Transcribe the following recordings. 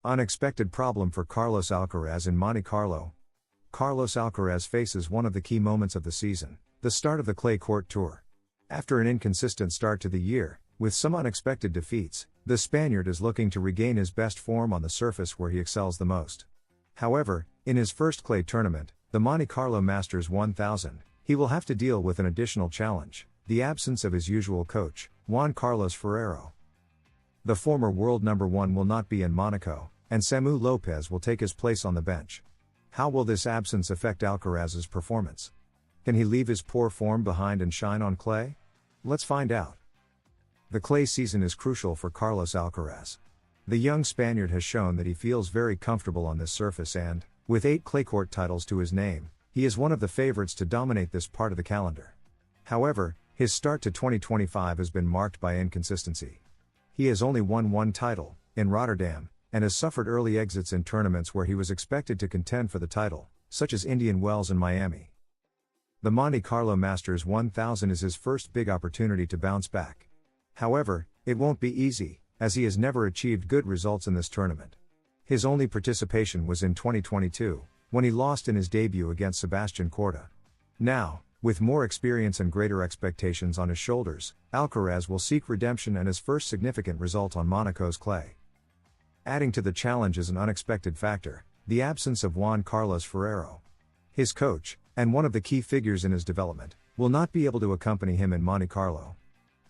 Unexpected problem for Carlos Alcaraz in Monte Carlo. Carlos Alcaraz faces one of the key moments of the season, the start of the clay court tour. After an inconsistent start to the year, with some unexpected defeats, the Spaniard is looking to regain his best form on the surface where he excels the most. However, in his first clay tournament, the Monte Carlo Masters 1000, he will have to deal with an additional challenge, the absence of his usual coach, Juan Carlos Ferrero. The former world number one will not be in Monaco, and Samu Lopez will take his place on the bench. How will this absence affect Alcaraz's performance? Can he leave his poor form behind and shine on clay? Let's find out. The clay season is crucial for Carlos Alcaraz. The young Spaniard has shown that he feels very comfortable on this surface and, with 8 clay court titles to his name, he is one of the favorites to dominate this part of the calendar. However, his start to 2025 has been marked by inconsistency. He has only won one title, in Rotterdam, and has suffered early exits in tournaments where he was expected to contend for the title, such as Indian Wells and Miami. The Monte Carlo Masters 1000 is his first big opportunity to bounce back. However, it won't be easy, as he has never achieved good results in this tournament. His only participation was in 2022, when he lost in his debut against Sebastian Corda. Now, with more experience and greater expectations on his shoulders, Alcaraz will seek redemption and his first significant result on Monaco's clay. Adding to the challenge is an unexpected factor, the absence of Juan Carlos Ferrero. His coach, and one of the key figures in his development, will not be able to accompany him in Monte Carlo.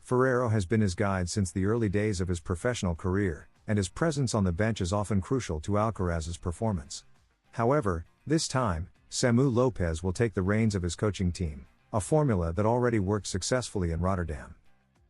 Ferrero has been his guide since the early days of his professional career, and his presence on the bench is often crucial to Alcaraz's performance. However, this time, Samu Lopez will take the reins of his coaching team, a formula that already worked successfully in Rotterdam.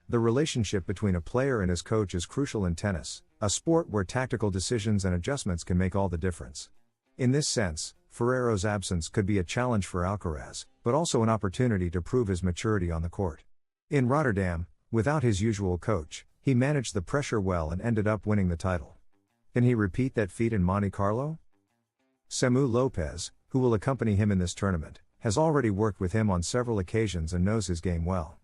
The relationship between a player and his coach is crucial in tennis, a sport where tactical decisions and adjustments can make all the difference. In this sense, Ferrero's absence could be a challenge for Alcaraz, but also an opportunity to prove his maturity on the court. In Rotterdam, without his usual coach, he managed the pressure well and ended up winning the title. Can he repeat that feat in Monte Carlo? Samu Lopez, who will accompany him in this tournament, has already worked with him on several occasions and knows his game well.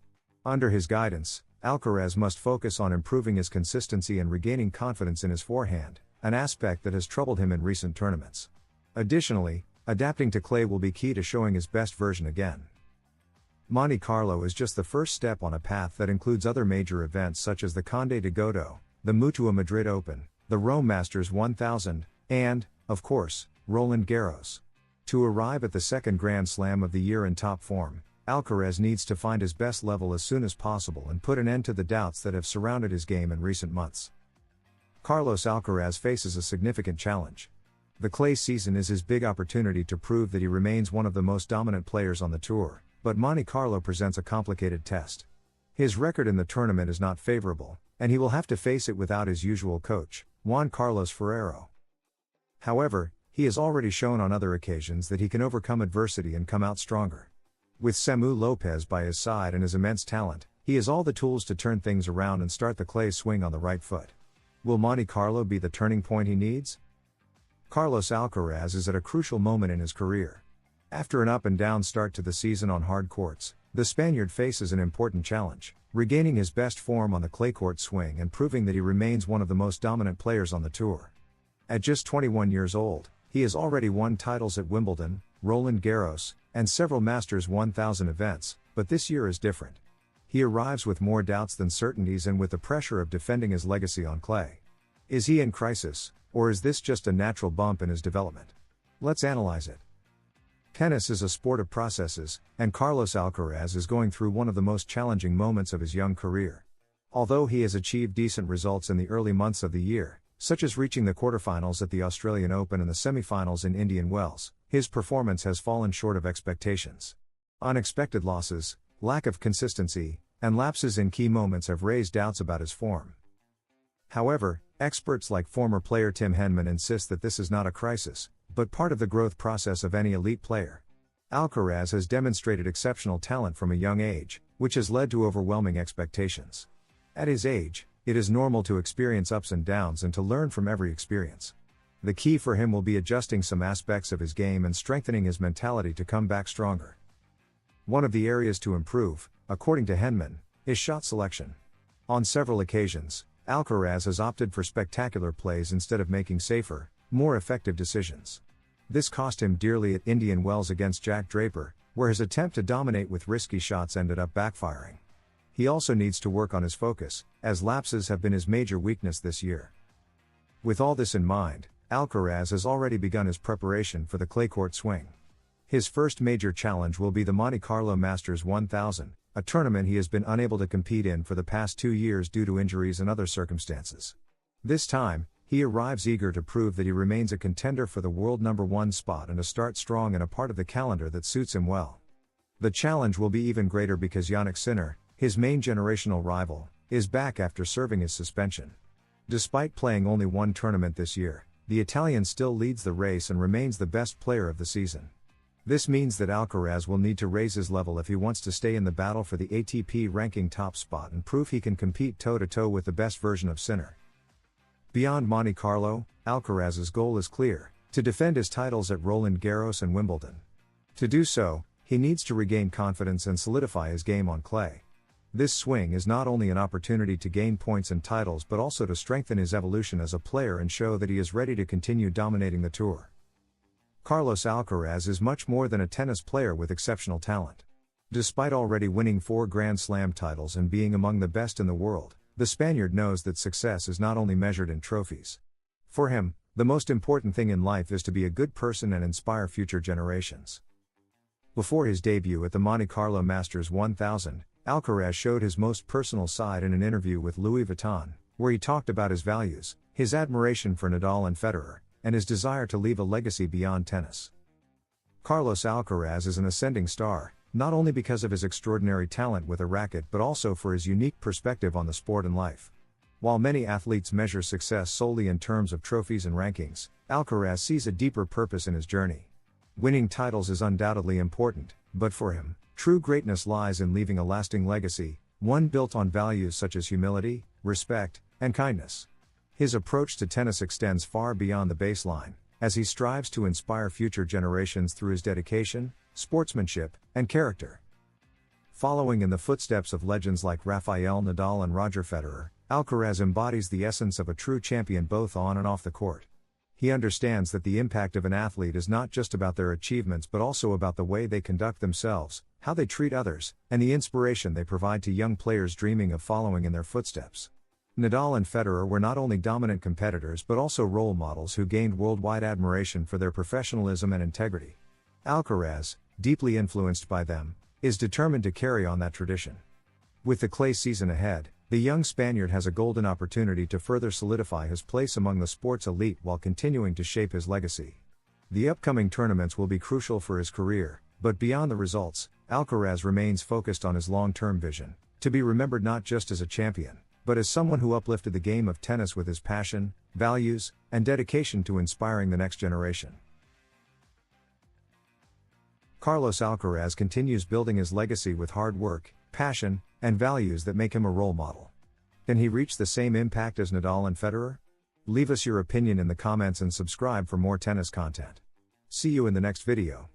Under his guidance, Alcaraz must focus on improving his consistency and regaining confidence in his forehand, an aspect that has troubled him in recent tournaments. Additionally, adapting to clay will be key to showing his best version again. Monte Carlo is just the first step on a path that includes other major events such as the Conde de Godó, the Mutua Madrid Open, the Rome Masters 1000, and, of course, Roland Garros. To arrive at the second Grand Slam of the year in top form, Alcaraz needs to find his best level as soon as possible and put an end to the doubts that have surrounded his game in recent months. Carlos Alcaraz faces a significant challenge. The clay season is his big opportunity to prove that he remains one of the most dominant players on the tour, but Monte Carlo presents a complicated test. His record in the tournament is not favorable, and he will have to face it without his usual coach, Juan Carlos Ferrero. However, he has already shown on other occasions that he can overcome adversity and come out stronger. With Samu Lopez by his side and his immense talent, he has all the tools to turn things around and start the clay swing on the right foot. Will Monte Carlo be the turning point he needs? Carlos Alcaraz is at a crucial moment in his career. After an up-and-down start to the season on hard courts, the Spaniard faces an important challenge, regaining his best form on the clay court swing and proving that he remains one of the most dominant players on the tour. At just 21 years old, he has already won titles at Wimbledon, Roland Garros, and several Masters 1000 events, but this year is different. He arrives with more doubts than certainties and with the pressure of defending his legacy on clay. Is he in crisis, or is this just a natural bump in his development? Let's analyze it. Tennis is a sport of processes, and Carlos Alcaraz is going through one of the most challenging moments of his young career. Although he has achieved decent results in the early months of the year, such as reaching the quarterfinals at the Australian Open and the semifinals in Indian Wells, his performance has fallen short of expectations. Unexpected losses, lack of consistency, and lapses in key moments have raised doubts about his form. However, experts like former player Tim Henman insist that this is not a crisis, but part of the growth process of any elite player. Alcaraz has demonstrated exceptional talent from a young age, which has led to overwhelming expectations. At his age, it is normal to experience ups and downs and to learn from every experience. The key for him will be adjusting some aspects of his game and strengthening his mentality to come back stronger. One of the areas to improve, according to Henman, is shot selection. On several occasions, Alcaraz has opted for spectacular plays instead of making safer, more effective decisions. This cost him dearly at Indian Wells against Jack Draper, where his attempt to dominate with risky shots ended up backfiring. He also needs to work on his focus, as lapses have been his major weakness this year. With all this in mind, Alcaraz has already begun his preparation for the clay court swing. His first major challenge will be the Monte Carlo Masters 1000, a tournament he has been unable to compete in for the past 2 years due to injuries and other circumstances. This time, he arrives eager to prove that he remains a contender for the world #1 spot and to start strong in a part of the calendar that suits him well. The challenge will be even greater because Jannik Sinner, his main generational rival, is back after serving his suspension. Despite playing only one tournament this year, the Italian still leads the race and remains the best player of the season. This means that Alcaraz will need to raise his level if he wants to stay in the battle for the ATP ranking top spot and prove he can compete toe-to-toe with the best version of Sinner. Beyond Monte Carlo, Alcaraz's goal is clear: to defend his titles at Roland Garros and Wimbledon. To do so, he needs to regain confidence and solidify his game on clay. This swing is not only an opportunity to gain points and titles but also to strengthen his evolution as a player and show that he is ready to continue dominating the tour. Carlos Alcaraz is much more than a tennis player with exceptional talent. Despite already winning 4 Grand Slam titles and being among the best in the world, the Spaniard knows that success is not only measured in trophies. For him, the most important thing in life is to be a good person and inspire future generations. Before his debut at the Monte Carlo Masters 1000, Alcaraz showed his most personal side in an interview with Louis Vuitton, where he talked about his values, his admiration for Nadal and Federer, and his desire to leave a legacy beyond tennis. Carlos Alcaraz is an ascending star, not only because of his extraordinary talent with a racket but also for his unique perspective on the sport and life. While many athletes measure success solely in terms of trophies and rankings, Alcaraz sees a deeper purpose in his journey. Winning titles is undoubtedly important, but for him, true greatness lies in leaving a lasting legacy, one built on values such as humility, respect, and kindness. His approach to tennis extends far beyond the baseline, as he strives to inspire future generations through his dedication, sportsmanship, and character. Following in the footsteps of legends like Rafael Nadal and Roger Federer, Alcaraz embodies the essence of a true champion both on and off the court. He understands that the impact of an athlete is not just about their achievements but also about the way they conduct themselves, how they treat others, and the inspiration they provide to young players dreaming of following in their footsteps. Nadal and Federer were not only dominant competitors but also role models who gained worldwide admiration for their professionalism and integrity. Alcaraz, deeply influenced by them, is determined to carry on that tradition. With the clay season ahead, the young Spaniard has a golden opportunity to further solidify his place among the sport's elite while continuing to shape his legacy. The upcoming tournaments will be crucial for his career, but beyond the results, Alcaraz remains focused on his long-term vision: to be remembered not just as a champion, but as someone who uplifted the game of tennis with his passion, values, and dedication to inspiring the next generation. Carlos Alcaraz continues building his legacy with hard work, passion, and values that make him a role model. Can he reach the same impact as Nadal and Federer? Leave us your opinion in the comments and subscribe for more tennis content. See you in the next video.